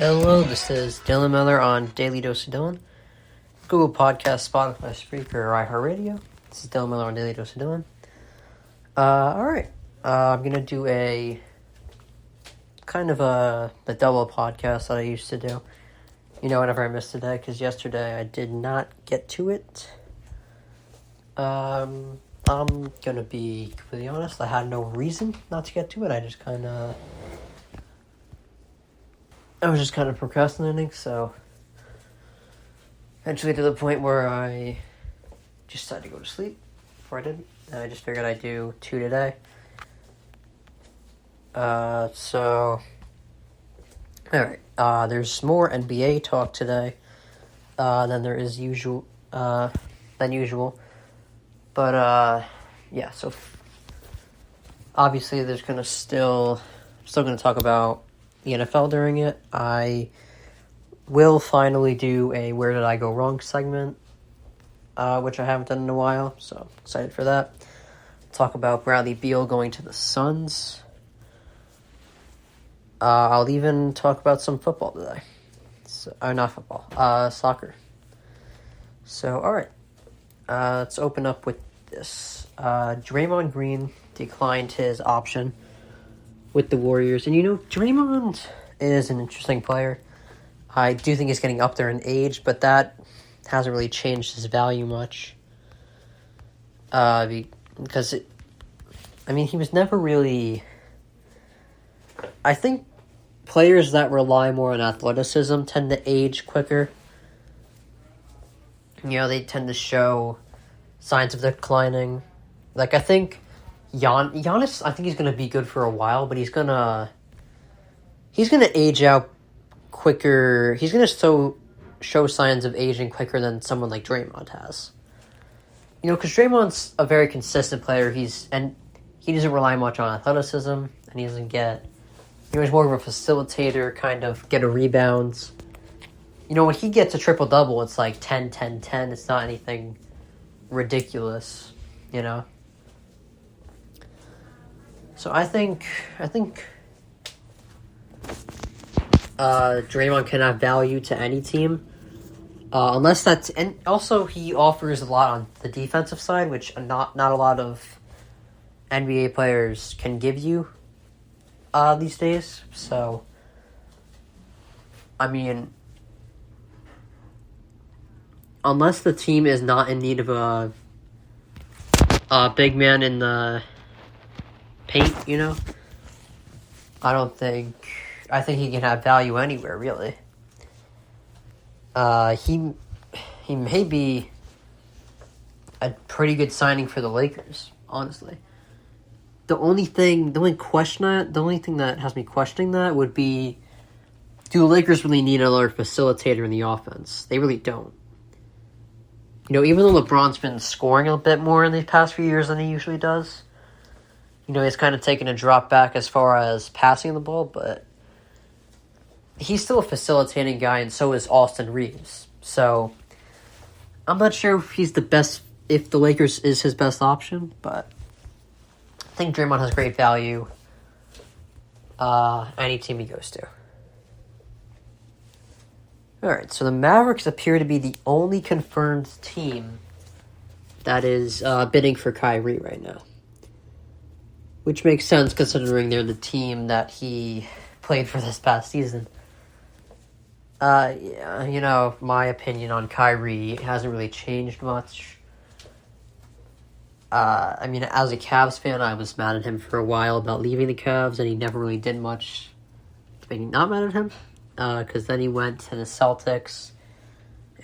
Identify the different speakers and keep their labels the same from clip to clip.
Speaker 1: Hello, this is Dylan Miller on Daily Dose of Dylan, Google Podcast, Spotify, Spreaker, or iHeartRadio. This is Dylan Miller on Daily Dose of Dylan. Alright, I'm going to do a kind of a double podcast that I used to do, whenever I missed a day, because yesterday I did not get to it. I'm going to be completely honest, I had no reason not to get to it, I was just kind of procrastinating, so eventually to the point where I just decided to go to sleep before I did. And I just figured I'd do 2 today. Alright, there's more NBA talk today than there is usual. But, so obviously there's still going to talk about the NFL during it. I will finally do a Where Did I Go Wrong segment, which I haven't done in a while, so excited for that. Talk about Bradley Beal going to the Suns. I'll even talk about some football today. Not football, soccer. So, alright. Let's open up with this. Draymond Green declined his option with the Warriors. And Draymond is an interesting player. I do think he's getting up there in age, but that hasn't really changed his value much. Because he was never really... I think players that rely more on athleticism tend to age quicker. They tend to show signs of declining. I think Giannis, I think he's going to be good for a while, but he's going to age out quicker. He's going to show signs of aging quicker than someone like Draymond has. Because Draymond's a very consistent player. He doesn't rely much on athleticism, and he doesn't get... he's more of a facilitator, kind of get a rebounds. When he gets a triple-double, it's like 10, 10, 10. It's not anything ridiculous, So I think Draymond can have value to any team, unless that's... And also, he offers a lot on the defensive side, which not a lot of NBA players can give you these days. So, unless the team is not in need of a big man in the paint, I think he can have value anywhere, really. He may be a pretty good signing for the Lakers, honestly. The only thing that has me questioning that would be, do the Lakers really need another facilitator in the offense? They really don't. Even though LeBron's been scoring a bit more in the past few years than he usually does, he's kind of taken a drop back as far as passing the ball, but he's still a facilitating guy, and so is Austin Reeves. So, I'm not sure if he's the best, if the Lakers is his best option, but I think Draymond has great value any team he goes to. Alright, so the Mavericks appear to be the only confirmed team that is bidding for Kyrie right now. Which makes sense considering they're the team that he played for this past season. My opinion on Kyrie hasn't really changed much. As a Cavs fan, I was mad at him for a while about leaving the Cavs, and he never really did much to make me not mad at him. Because then he went to the Celtics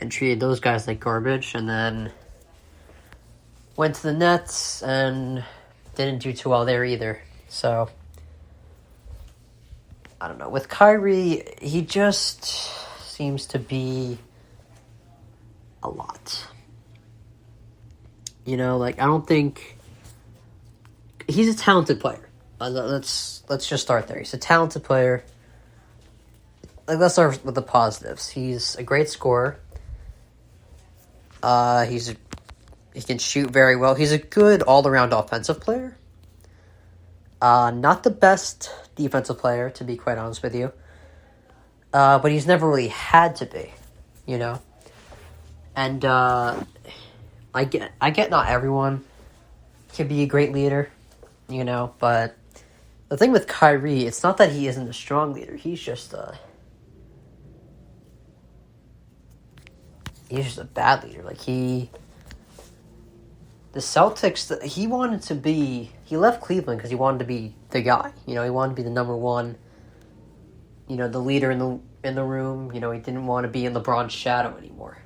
Speaker 1: and treated those guys like garbage, and then went to the Nets and didn't do too well there either. So, I don't know. With Kyrie, he just seems to be a lot. I don't think... He's a talented player. Let's just start there. He's a talented player. Let's start with the positives. He's a great scorer. He can shoot very well. He's a good all-around offensive player. Not the best defensive player, to be quite honest with you. but he's never really had to be, you know. And I get not everyone can be a great leader, you know. But the thing with Kyrie, it's not that he isn't a strong leader. He's just a bad leader. Like the Celtics, he left Cleveland because he wanted to be the guy. You know, he wanted to be the number one. You know, the leader in the room. You know, he didn't want to be in LeBron's shadow anymore.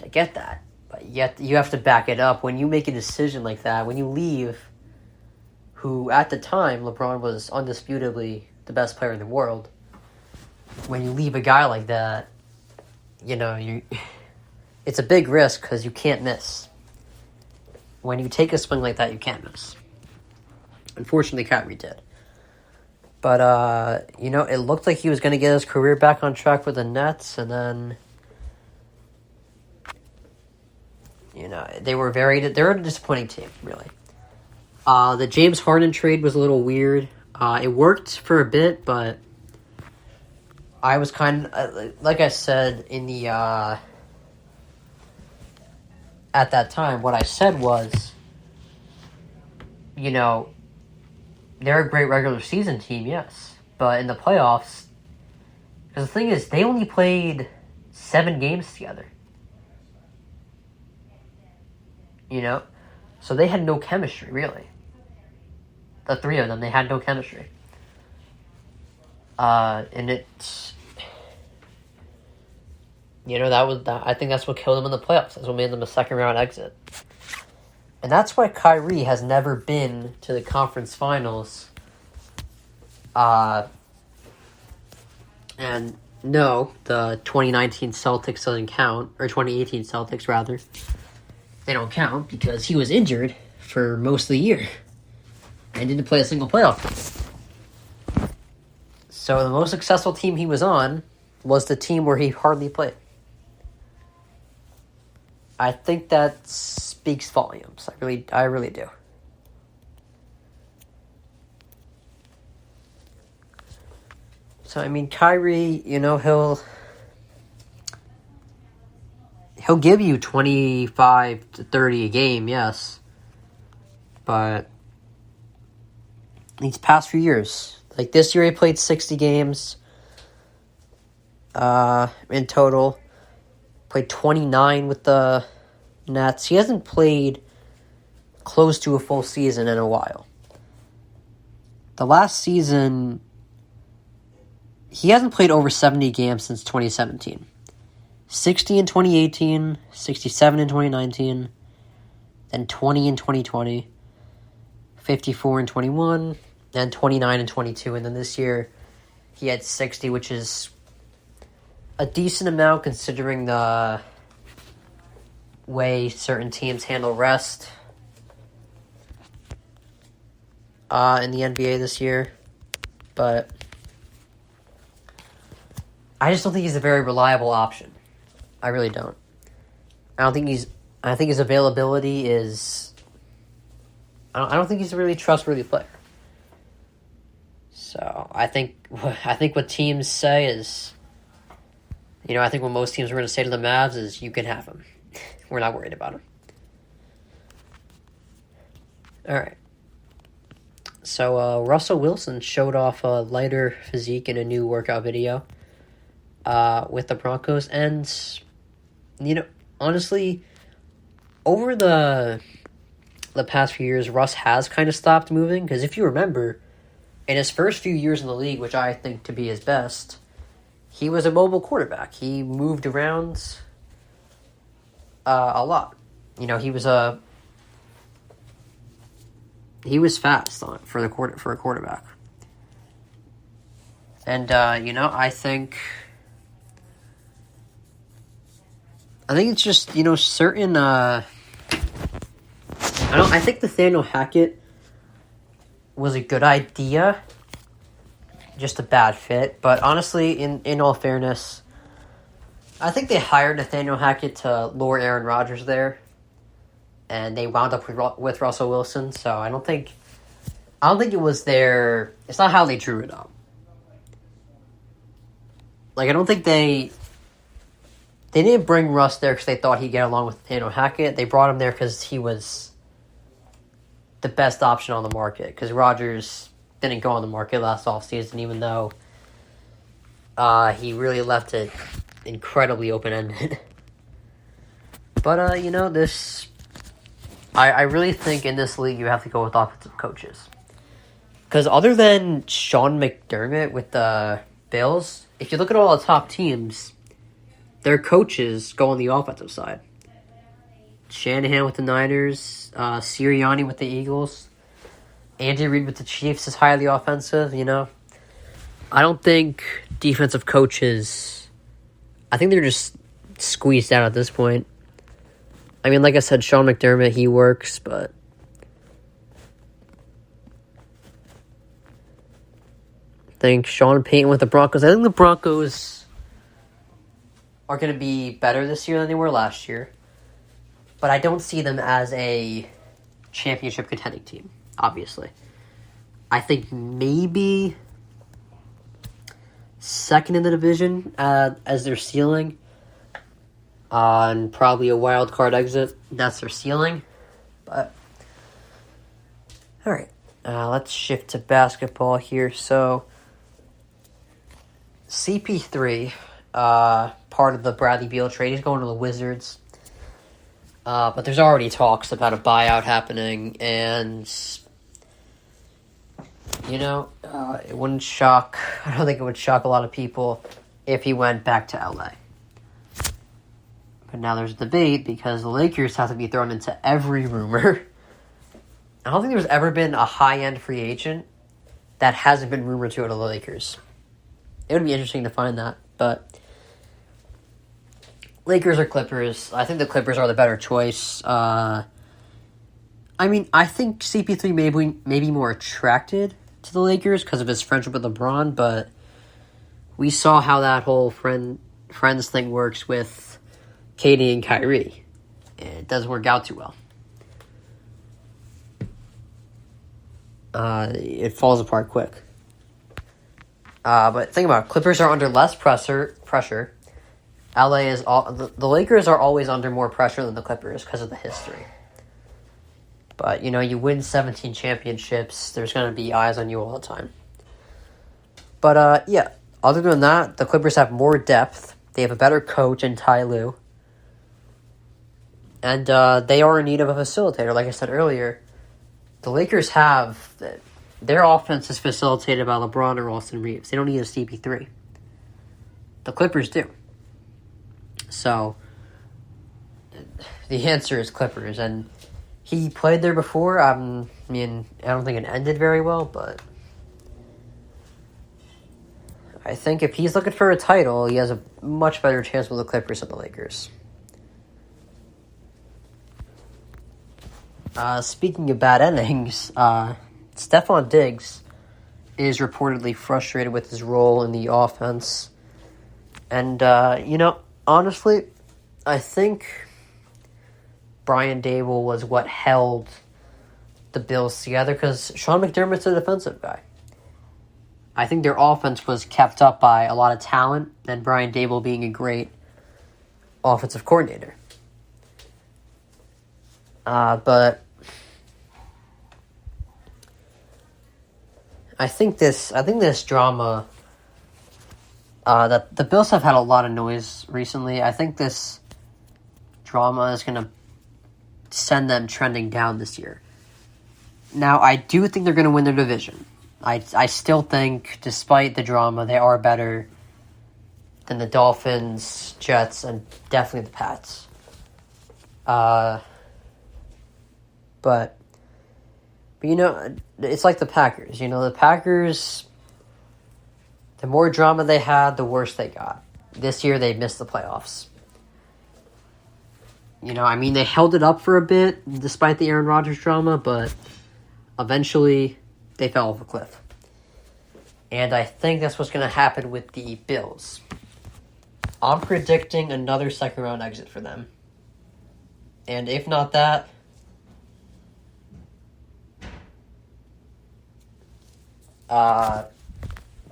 Speaker 1: I get that, but yet you have to back it up when you make a decision like that. When you leave, who at the time LeBron was undisputably the best player in the world. When you leave a guy like that, you know it's a big risk because you can't miss. When you take a swing like that, you can't miss. Unfortunately, Kyrie did. But, you know, it looked like he was going to get his career back on track with the Nets, and then, you know, they're a disappointing team, really. The James Harden trade was a little weird. It worked for a bit, but I was kind of, like I said in the, at that time, what I said was, you know, they're a great regular season team, yes. But in the playoffs, because the thing is, they only played 7 games together. You know? So they had no chemistry, really. The 3 of them, they had no chemistry. And it's... You know, I think that's what killed them in the playoffs. That's what made them a second-round exit. And that's why Kyrie has never been to the conference finals. And no, the 2019 Celtics doesn't count. Or 2018 Celtics, rather. They don't count because he was injured for most of the year. And didn't play a single playoff game. So the most successful team he was on was the team where he hardly played. I think that speaks volumes. I really do. So I mean, Kyrie, you know, he'll give you 25 to 30 a game, yes. But these past few years, like this year, he played 60 games in total. Played 29 with the Nets. He hasn't played close to a full season in a while. The last season, he hasn't played over 70 games since 2017. 60 in 2018, 67 in 2019, then 20 in 2020, 54 in 21, then 29 in 22, and then this year he had 60, which is a decent amount considering the way certain teams handle rest in the NBA this year. But I just don't think he's a very reliable option. I really don't. I think his availability is... I don't think he's a really trustworthy player. So I think what teams say is... You know, I think what most teams are going to say to the Mavs is, you can have him. We're not worried about him. All right. So Russell Wilson showed off a lighter physique in a new workout video with the Broncos. And, you know, honestly, over the past few years, Russ has kind of stopped moving. Because if you remember, in his first few years in the league, which I think to be his best... He was a mobile quarterback. He moved around a lot. You know, he was fast for a quarterback. And you know, I think it's just, you know, certain I think Nathaniel Hackett was a good idea. Just a bad fit. But honestly, in all fairness, I think they hired Nathaniel Hackett to lure Aaron Rodgers there. And they wound up with Russell Wilson. So I don't think it was it's not how they drew it up. Like, I don't think they didn't bring Russ there because they thought he'd get along with Nathaniel Hackett. They brought him there because he was the best option on the market. Because Rodgers didn't go on the market last offseason, even though he really left it incredibly open-ended. But, this... I really think in this league you have to go with offensive coaches. Because other than Sean McDermott with the Bills, if you look at all the top teams, their coaches go on the offensive side. Shanahan with the Niners, Sirianni with the Eagles, Andy Reid with the Chiefs is highly offensive, I don't think defensive coaches... I think they're just squeezed out at this point. I mean, like I said, Sean McDermott, he works, but... I think Sean Payton with the Broncos. I think the Broncos are going to be better this year than they were last year. But I don't see them as a championship contending team, obviously. I think maybe second in the division as their ceiling. And probably a wild card exit. That's their ceiling. But, alright. Let's shift to basketball here. So, CP3, part of the Bradley Beal trade, he's going to the Wizards. But there's already talks about a buyout happening, and, it wouldn't shock, I don't think it would shock a lot of people if he went back to LA. But now there's a debate because the Lakers have to be thrown into every rumor. I don't think there's ever been a high-end free agent that hasn't been rumored to go to the Lakers. It would be interesting to find that, but Lakers or Clippers, I think the Clippers are the better choice. I think CP3 may be more attracted to the Lakers because of his friendship with LeBron, but we saw how that whole friends thing works with KD and Kyrie. It doesn't work out too well. It falls apart quick. But think about it. Clippers are under less pressure. LA is the Lakers are always under more pressure than the Clippers because of the history. But, you win 17 championships, there's going to be eyes on you all the time. But, other than that, the Clippers have more depth. They have a better coach in Ty Lue. And they are in need of a facilitator. Like I said earlier, the Lakers have... Their offense is facilitated by LeBron or Austin Reeves. They don't need a CP3. The Clippers do. So, the answer is Clippers. And he played there before. I don't think it ended very well, but I think if he's looking for a title, he has a much better chance with the Clippers than the Lakers. Speaking of bad endings, Stephon Diggs is reportedly frustrated with his role in the offense. And, honestly, I think Brian Daboll was what held the Bills together because Sean McDermott's a defensive guy. I think their offense was kept up by a lot of talent and Brian Daboll being a great offensive coordinator. But I think this drama that the Bills have had a lot of noise recently. I think this drama is going to send them trending down this year. Now, I do think they're going to win their division. I still think, despite the drama, they are better than the Dolphins, Jets, and definitely the Pats. But it's like the Packers. The Packers, the more drama they had, the worse they got. This year, they missed the playoffs. They held it up for a bit, despite the Aaron Rodgers drama, but eventually, they fell off a cliff. And I think that's what's going to happen with the Bills. I'm predicting another second-round exit for them. And if not that,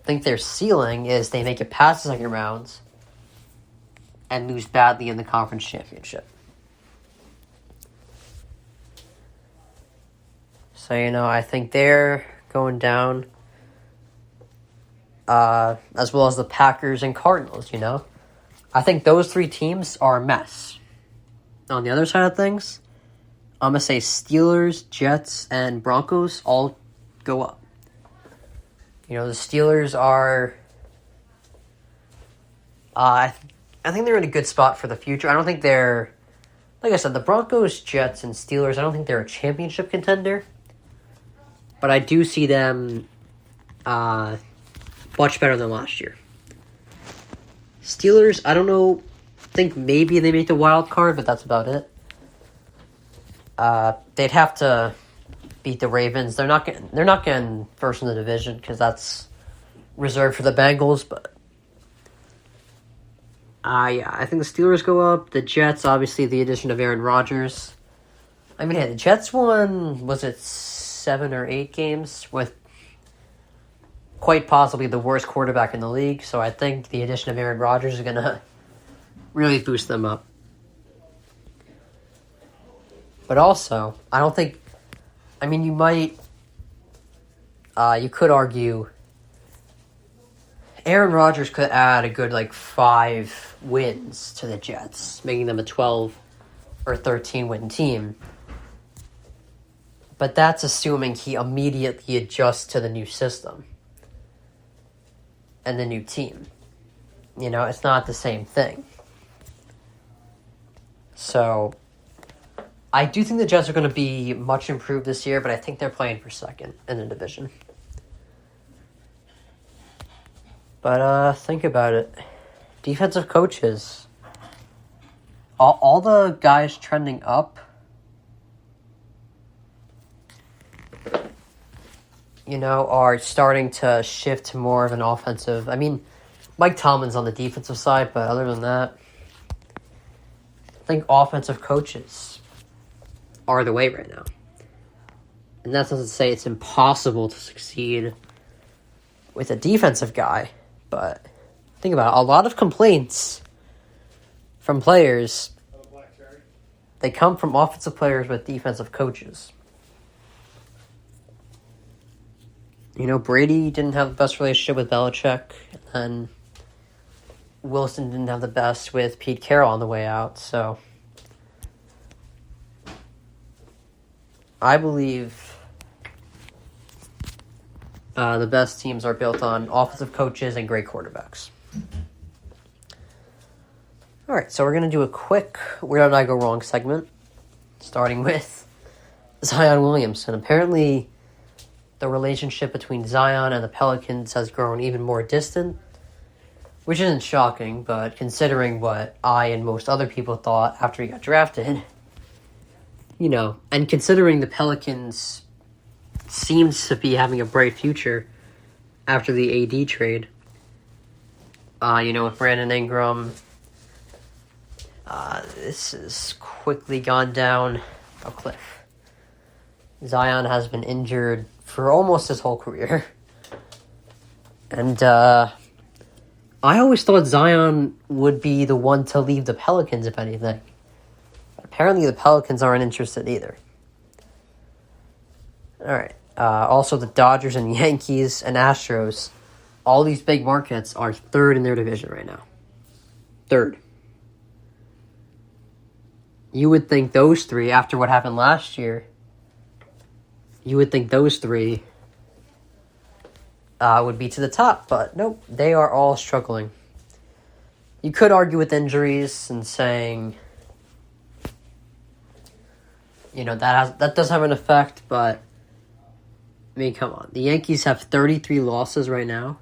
Speaker 1: think their ceiling is they make it past the second round and lose badly in the conference championship. So, I think they're going down, as well as the Packers and Cardinals, I think those three teams are a mess. On the other side of things, I'm going to say Steelers, Jets, and Broncos all go up. The Steelers are... I think they're in a good spot for the future. I don't think they're... Like I said, the Broncos, Jets, and Steelers, I don't think they're a championship contender. But I do see them much better than last year. Steelers, I don't know. Think maybe they make the wild card, but that's about it. They'd have to beat the Ravens. They're not getting first in the division because that's reserved for the Bengals. But I think the Steelers go up. The Jets, obviously, the addition of Aaron Rodgers. I mean, the Jets won, was it 7 or 8 games with quite possibly the worst quarterback in the league. So I think the addition of Aaron Rodgers is going to really boost them up. But also, I don't think... I mean, you might... you could argue Aaron Rodgers could add a good, 5 wins to the Jets, making them a 12 or 13-win team. But that's assuming he immediately adjusts to the new system and the new team. It's not the same thing. So, I do think the Jets are going to be much improved this year, but I think they're playing for second in the division. But think about it. Defensive coaches. All the guys trending up, are starting to shift to more of an offensive... I mean, Mike Tomlin's on the defensive side, but other than that, I think offensive coaches are the way right now. And that doesn't say it's impossible to succeed with a defensive guy, but think about it. A lot of complaints from players, they come from offensive players with defensive coaches. Brady didn't have the best relationship with Belichick, and Wilson didn't have the best with Pete Carroll on the way out, so I believe the best teams are built on offensive coaches and great quarterbacks. All right, so we're going to do a quick Where Did I Go Wrong segment, starting with Zion Williamson. Apparently, the relationship between Zion and the Pelicans has grown even more distant, which isn't shocking, but considering what I and most other people thought after he got drafted, and considering the Pelicans seems to be having a bright future after the AD trade, with Brandon Ingram, this has quickly gone down a cliff. Zion has been injured for almost his whole career. And I always thought Zion would be the one to leave the Pelicans, if anything. But apparently the Pelicans aren't interested either. All right. Also, the Dodgers and Yankees and Astros, all these big markets are third in their division right now. Third. You would think those three, after what happened last year, you would think those three would be to the top, but nope, they are all struggling. You could argue with injuries and saying, that does have an effect, but I mean, come on. The Yankees have 33 losses right now.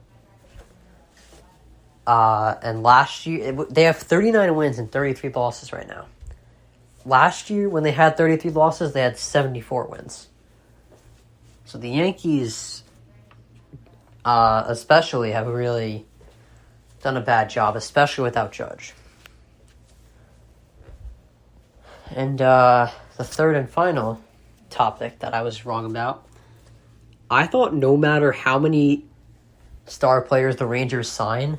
Speaker 1: And last year, they have 39 wins and 33 losses right now. Last year, when they had 33 losses, they had 74 wins. So the Yankees, especially, have really done a bad job, especially without Judge. And the third and final topic that I was wrong about, I thought no matter how many star players the Rangers sign,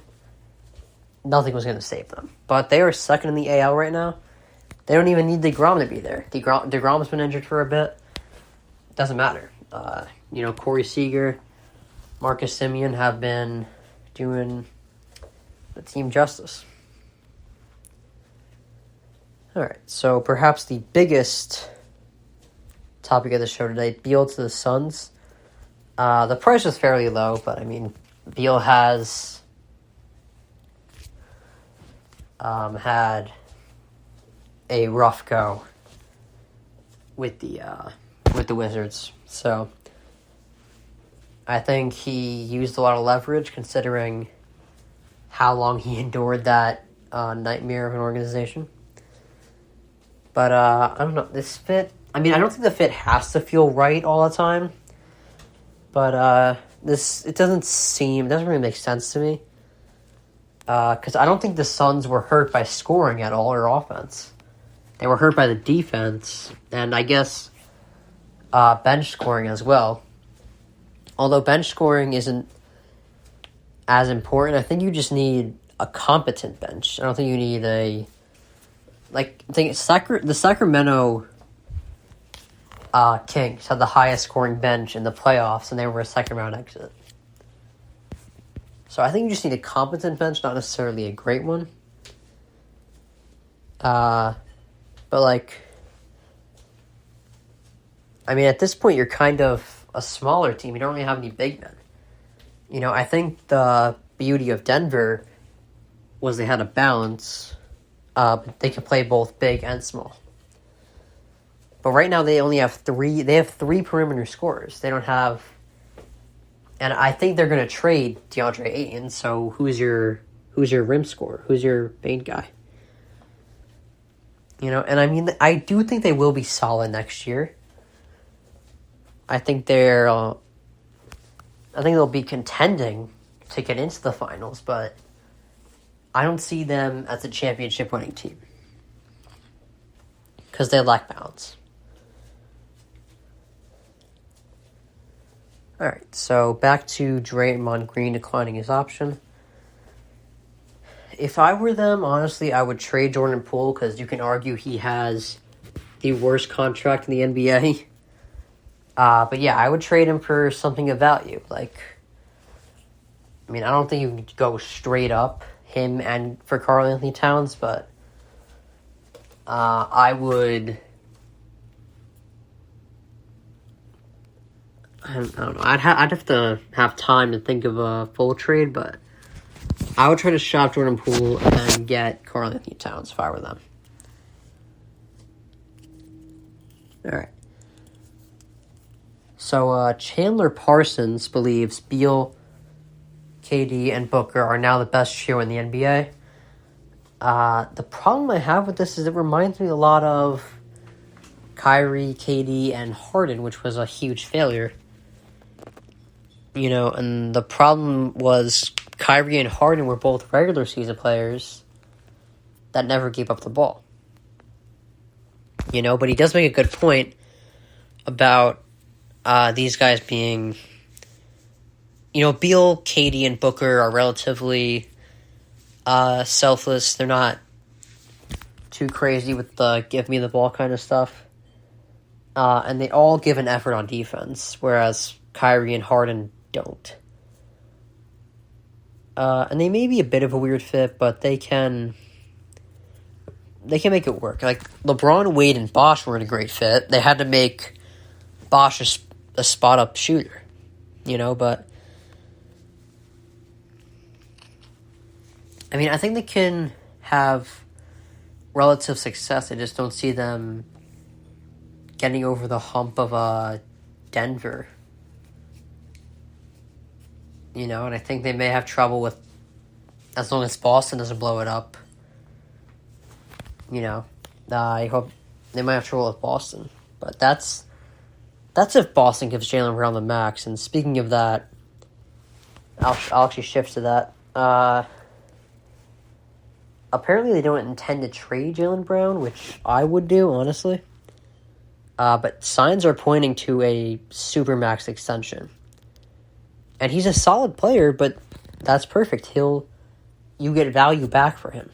Speaker 1: nothing was going to save them. But they are second in the AL right now. They don't even need DeGrom to be there. DeGrom's been injured for a bit. Doesn't matter. Corey Seager, Marcus Semien have been doing the team justice. All right, so perhaps the biggest topic of the show today, Beal to the Suns. The price was fairly low, but I mean, Beal has had a rough go with the Wizards, so I think he used a lot of leverage considering how long he endured that nightmare of an organization. But I don't know, this fit, I mean, I don't think the fit has to feel right all the time, but it doesn't really make sense to me. Because I don't think the Suns were hurt by scoring at all or offense. They were hurt by the defense, and I guess bench scoring as well. Although bench scoring isn't as important, I think you just need a competent bench. I don't think you need the Sacramento Kings had the highest scoring bench in the playoffs, and they were a second round exit. So I think you just need a competent bench, not necessarily a great one. But at this point, you're kind of a smaller team. You don't really have any big men. I think the beauty of Denver was they had a balance. They could play both big and small. But right now, they only have three. They have three perimeter scorers. They don't have. And I think they're going to trade DeAndre Ayton. So who's your rim scorer? Who's your main guy? And I mean, I do think they will be solid next year. I think they'll be contending to get into the finals, but I don't see them as a championship winning team because they lack balance. All right, so back to Draymond Green declining his option. If I were them, honestly, I would trade Jordan Poole because you can argue he has the worst contract in the NBA. But yeah, I would trade him for something of value. I don't think you can go straight up him and for Karl-Anthony Towns, but I would. I don't know. I'd have to have time to think of a full trade, but I would try to shop Jordan Poole and get Karl-Anthony Towns if I were them. All right. So Chandler Parsons believes Beal, KD, and Booker are now the best trio in the NBA. The problem I have with this is it reminds me a lot of Kyrie, KD, and Harden, which was a huge failure. And the problem was Kyrie and Harden were both regular season players that never gave up the ball. But he does make a good point about these guys being, Beal, KD, and Booker are relatively selfless. They're not too crazy with the give me the ball kind of stuff. And they all give an effort on defense, whereas Kyrie and Harden don't. And they may be a bit of a weird fit, but they can make it work. Like LeBron, Wade, and Bosh were in a great fit. They had to make Bosh a spot-up shooter, but I think they can have relative success. I just don't see them getting over the hump of Denver. And I think they may have trouble with, as long as Boston doesn't blow it up. I hope they might have trouble with Boston. But that's if Boston gives Jaylen Brown the max. And speaking of that, I'll actually shift to that. Apparently they don't intend to trade Jaylen Brown, which I would do, honestly. But signs are pointing to a Supermax extension. And he's a solid player, but that's perfect. You get value back for him.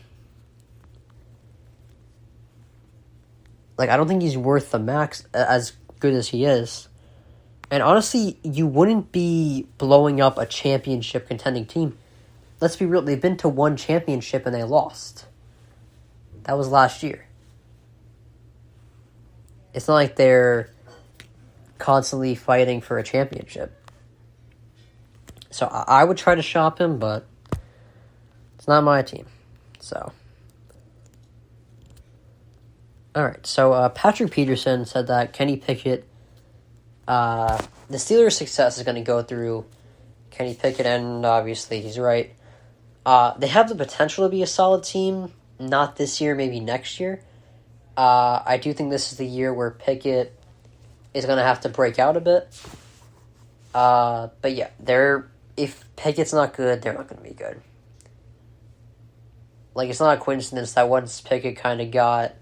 Speaker 1: Like, I don't think he's worth the max as good as he is. And honestly, you wouldn't be blowing up a championship contending team. Let's be real, they've been to one championship and they lost. That was last year. It's not like they're constantly fighting for a championship. So I would try to shop him, but it's not my team. So, all right. So Patrick Peterson said that Kenny Pickett, the Steelers' success is going to go through Kenny Pickett, and obviously he's right. They have the potential to be a solid team. Not this year, maybe next year. I do think this is the year where Pickett is going to have to break out a bit. But yeah, if Pickett's not good, they're not going to be good. Like, it's not a coincidence that once Pickett kind of got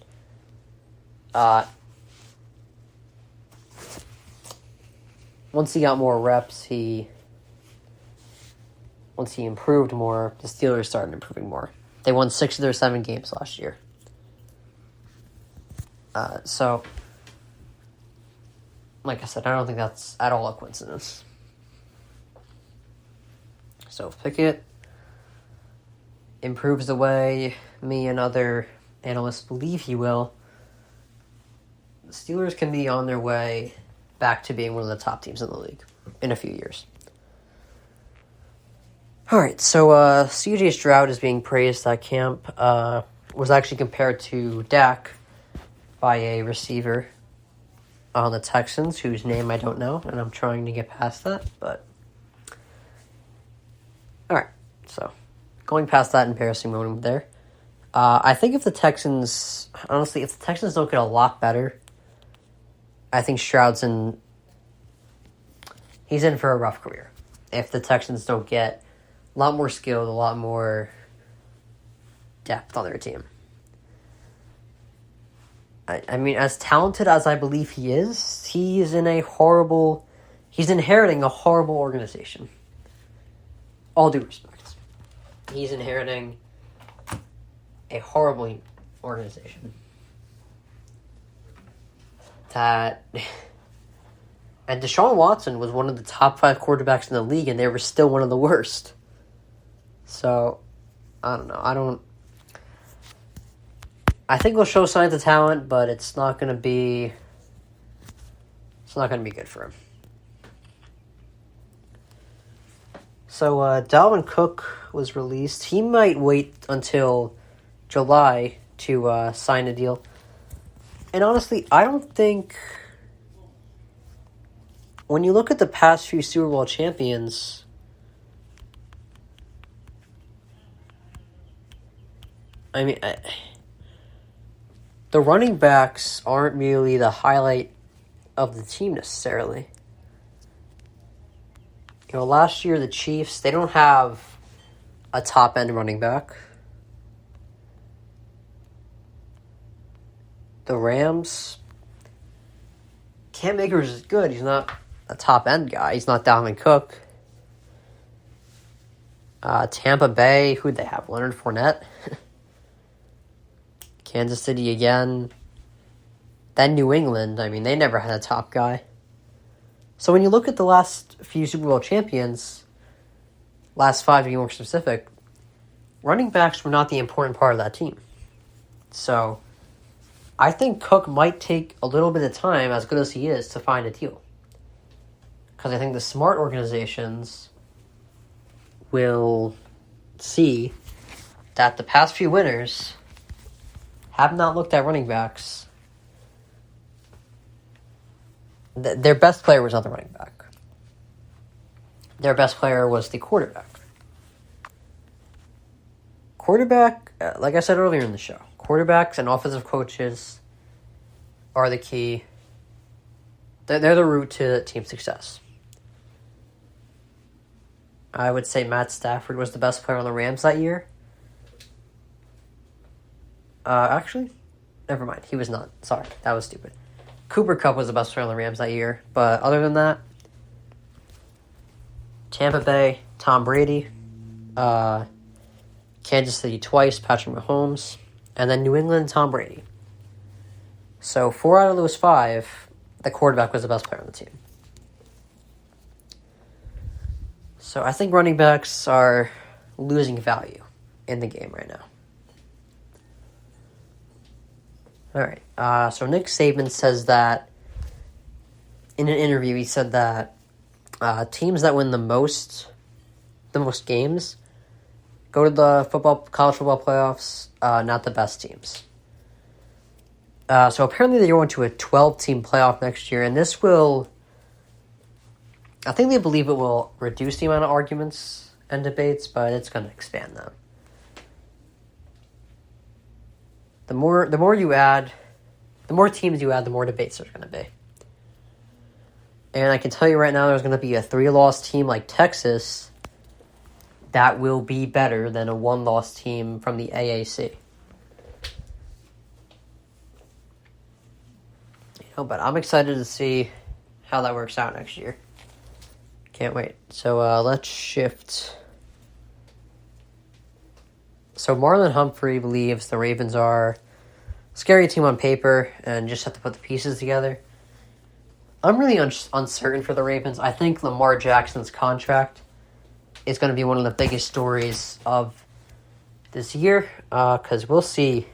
Speaker 1: once he got more reps, once he improved more, the Steelers started improving more. They won 6 of their 7 games last year. So, like I said, I don't think that's at all a coincidence. So if Pickett improves the way me and other analysts believe he will, the Steelers can be on their way back to being one of the top teams in the league in a few years. All right, so C.J. Stroud is being praised at camp. Was actually compared to Dak by a receiver on the Texans, whose name I don't know, and I'm trying to get past that, but... All right, so going past that embarrassing moment there, I think if the Texans don't get a lot better, I think he's in for a rough career. If the Texans don't get a lot more skilled, a lot more depth on their team. I mean, as talented as I believe he is, he's inheriting a horrible organization. All due respect. He's inheriting a horrible organization. And Deshaun Watson was one of the top 5 quarterbacks in the league, and they were still one of the worst. So, I don't know. I think he'll show signs of talent, but it's not going to be good for him. So, Dalvin Cook was released. He might wait until July to sign a deal. And honestly, I don't think... When you look at the past few Super Bowl champions... I mean... the running backs aren't really the highlight of the team necessarily. You know, last year the Chiefs, they don't have a top-end running back. The Rams, Cam Akers is good. He's not a top-end guy. He's not Dalvin Cook. Tampa Bay, who'd they have? Leonard Fournette? Kansas City again. Then New England, I mean, they never had a top guy. So when you look at the last few Super Bowl champions, last 5 to be more specific, running backs were not the important part of that team. So I think Cook might take a little bit of time, as good as he is, to find a deal. Because I think the smart organizations will see that the past few winners have not looked at running backs. Their best player was not the running back. Their best player was the quarterback. Quarterback, like I said earlier in the show, quarterbacks and offensive coaches are the key. They're the root to team success. I would say Matt Stafford was the best player on the Rams that year. Actually, never mind. He was not. Sorry, that was stupid. Cooper Kupp was the best player on the Rams that year. But other than that, Tampa Bay, Tom Brady. Kansas City twice, Patrick Mahomes. And then New England, Tom Brady. So 4 out of those 5, the quarterback was the best player on the team. So I think running backs are losing value in the game right now. All right. So Nick Saban says that in an interview, he said that teams that win the most games go to the college football playoffs, not the best teams. So apparently they're going to a 12-team playoff next year, and this will, I think they believe it will reduce the amount of arguments and debates, but it's going to expand them. The more teams you add, the more debates there's going to be. And I can tell you right now, there's going to be a 3-loss team like Texas that will be better than a 1-loss team from the AAC. But I'm excited to see how that works out next year. Can't wait. So let's shift. So Marlon Humphrey believes the Ravens are a scary team on paper and just have to put the pieces together. I'm really uncertain for the Ravens. I think Lamar Jackson's contract is going to be one of the biggest stories of this year because we'll see.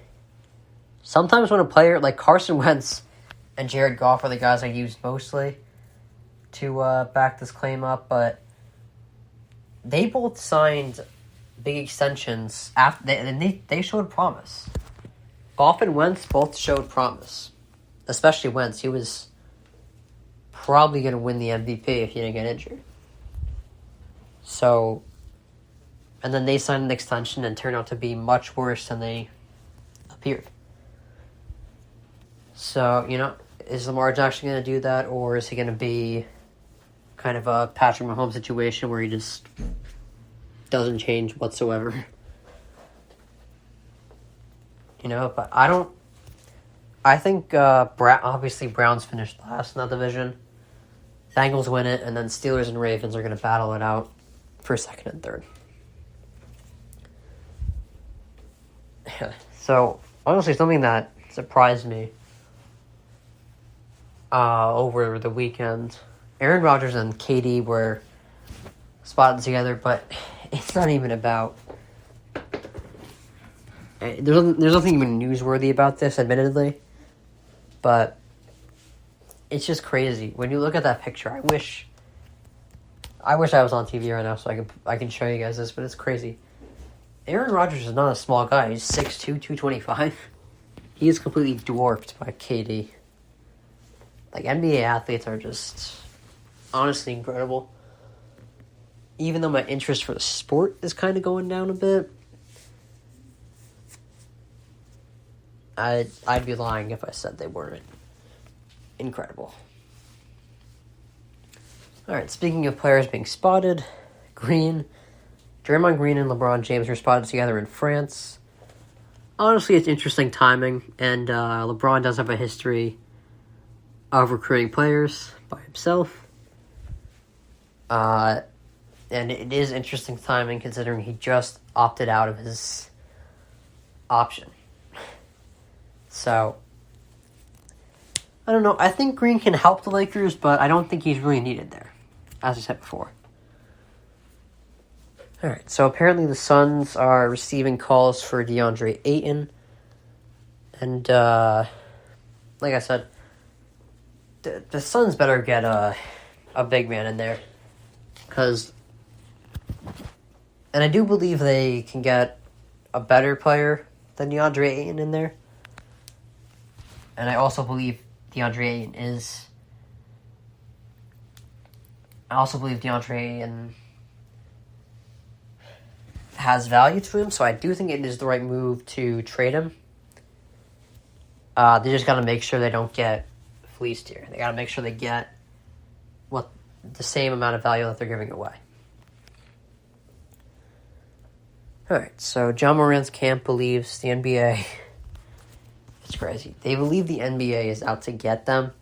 Speaker 1: Sometimes when a player like Carson Wentz and Jared Goff are the guys I use mostly to back this claim up, but they both signed big extensions after they showed promise. Goff and Wentz both showed promise, especially Wentz. He was probably going to win the MVP if he didn't get injured. So, and then they signed an extension and turned out to be much worse than they appeared. So, is Lamar Jackson going to do that, or is he going to be kind of a Patrick Mahomes situation where he just doesn't change whatsoever? But I think obviously Browns finished last in that division. Bengals win it, and then Steelers and Ravens are going to battle it out for second and third. So, honestly, something that surprised me over the weekend, Aaron Rodgers and KD were spotted together, but it's not even about... There's nothing even newsworthy about this, admittedly, but it's just crazy. When you look at that picture, I wish I was on TV right now so I can show you guys this, but it's crazy. Aaron Rodgers is not a small guy. He's 6'2", 225. He is completely dwarfed by KD. Like, NBA athletes are just honestly incredible. Even though my interest for the sport is kind of going down a bit, I'd be lying if I said they weren't incredible. Alright, speaking of players being spotted, Draymond Green and LeBron James were spotted together in France. Honestly, it's interesting timing, and LeBron does have a history of recruiting players by himself. And it is interesting timing considering he just opted out of his option. So, I don't know. I think Green can help the Lakers, but I don't think he's really needed there, as I said before. Alright, so apparently the Suns are receiving calls for DeAndre Ayton. And, like I said, the Suns better get a big man in there. And I do believe they can get a better player than DeAndre Ayton in there. And I also believe DeAndre Ayton has value to him, so I do think it is the right move to trade him. They just got to make sure they don't get fleeced here. They got to make sure they get the same amount of value that they're giving away. Alright, so John Moran's camp believes the NBA... It's crazy. They believe the NBA is out to get them.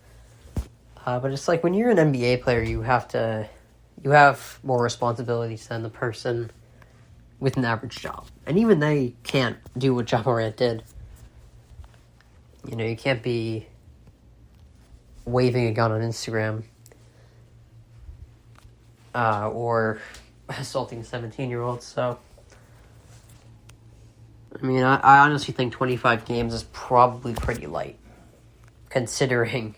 Speaker 1: But it's like when you're an NBA player, you have to you have more responsibilities than the person with an average job. And even they can't do what Ja Morant did. You know, you can't be waving a gun on Instagram or assaulting 17-year-olds. So, I mean, I honestly think 25 games is probably pretty light, considering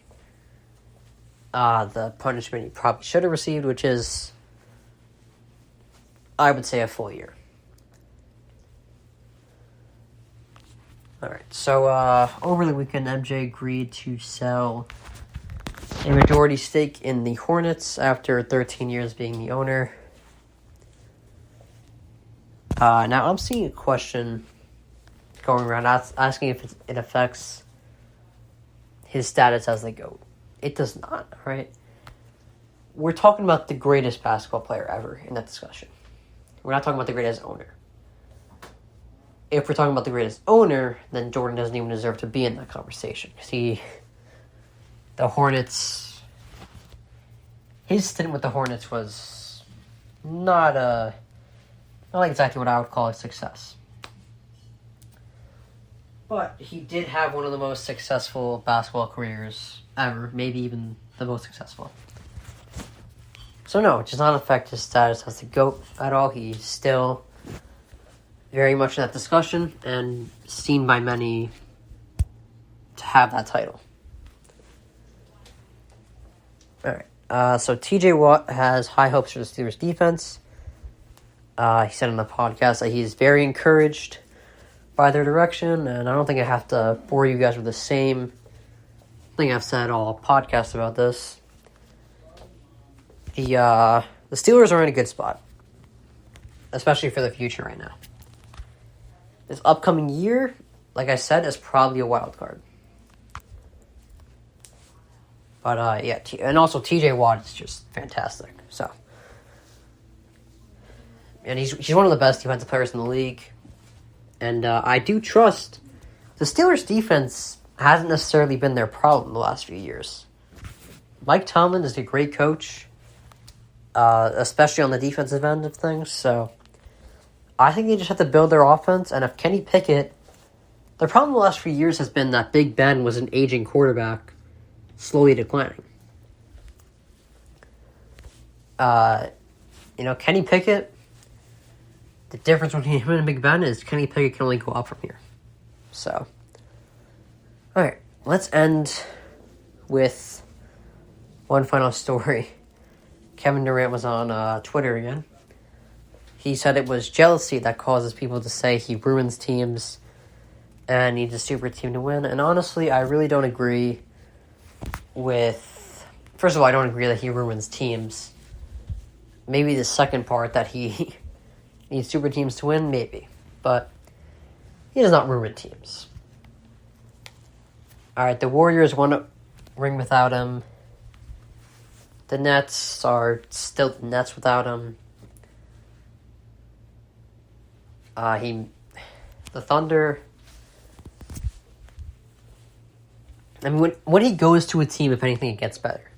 Speaker 1: the punishment he probably should have received, which is, I would say, a full year. Alright, so over the weekend, MJ agreed to sell a majority stake in the Hornets after 13 years being the owner. Now, I'm seeing a question going around asking if it affects his status as the GOAT. It does not, right? We're talking about the greatest basketball player ever in that discussion. We're not talking about the greatest owner. If we're talking about the greatest owner, then Jordan doesn't even deserve to be in that conversation. See, the Hornets, his stint with the Hornets was not exactly what I would call a success. But he did have one of the most successful basketball careers ever, maybe even the most successful. So no, it does not affect his status as the GOAT at all. He's still very much in that discussion and seen by many to have that title. Alright, so TJ Watt has high hopes for the Steelers defense. He said on the podcast that he's very encouraged by their direction, and I don't think I have to bore you guys with the same thing I've said all podcasts about this. The Steelers are in a good spot, especially for the future right now. This upcoming year, like I said, is probably a wild card. But, yeah, and also TJ Watt is just fantastic, so. And he's one of the best defensive players in the league. And I do trust the Steelers' defense hasn't necessarily been their problem the last few years. Mike Tomlin is a great coach, especially on the defensive end of things, so I think they just have to build their offense, and if Kenny Pickett... The problem the last few years has been that Big Ben was an aging quarterback, slowly declining. Kenny Pickett, the difference between him and Big Ben is Kenny Pickett can only go up from here. So, alright, let's end with one final story. Kevin Durant was on Twitter again. He said it was jealousy that causes people to say he ruins teams and needs a super team to win. And honestly, I really don't agree with... First of all, I don't agree that he ruins teams. Maybe the second part, that he needs super teams to win, maybe. But he does not ruin teams. Alright, the Warriors won a ring without him. The Nets are still the Nets without him. The Thunder... I mean, when he goes to a team, if anything, it gets better.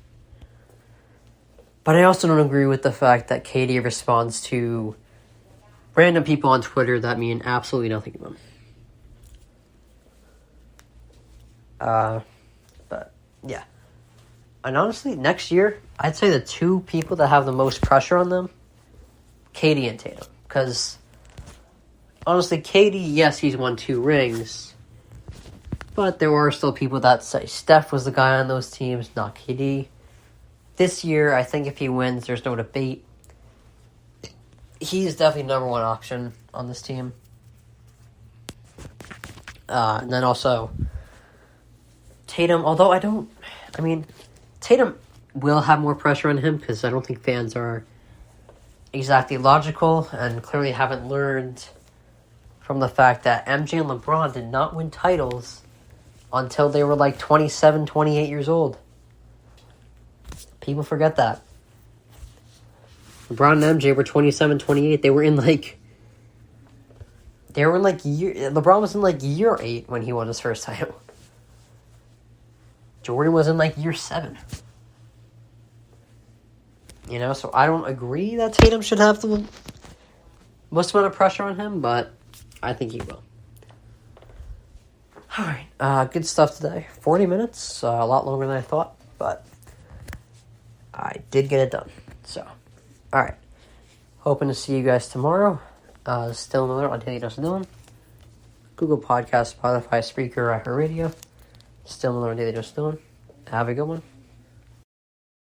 Speaker 1: But I also don't agree with the fact that KD responds to random people on Twitter that mean absolutely nothing to him. But, yeah. And honestly, next year, I'd say the two people that have the most pressure on them, KD and Tatum. Because, honestly, KD, yes, he's won 2 rings. But there are still people that say Steph was the guy on those teams, not KD. This year, I think if he wins, there's no debate. He's definitely number 1 option on this team. And then also, Tatum, although Tatum will have more pressure on him because I don't think fans are exactly logical and clearly haven't learned from the fact that MJ and LeBron did not win titles until they were like 27, 28 years old. People forget that. LeBron and MJ were 27, 28. LeBron was in year 8 when he won his first title. Jordan was in year 7. So I don't agree that Tatum should have the most amount of pressure on him, but I think he will. All right, good stuff today. 40 minutes, a lot longer than I thought, but I did get it done. So, all right. Hoping to see you guys tomorrow. Still Miller on Daily Dose of Dylan. Google Podcast, Spotify, Spreaker, iHeartRadio. Still Miller on Daily Dose of Dylan. Have a good one.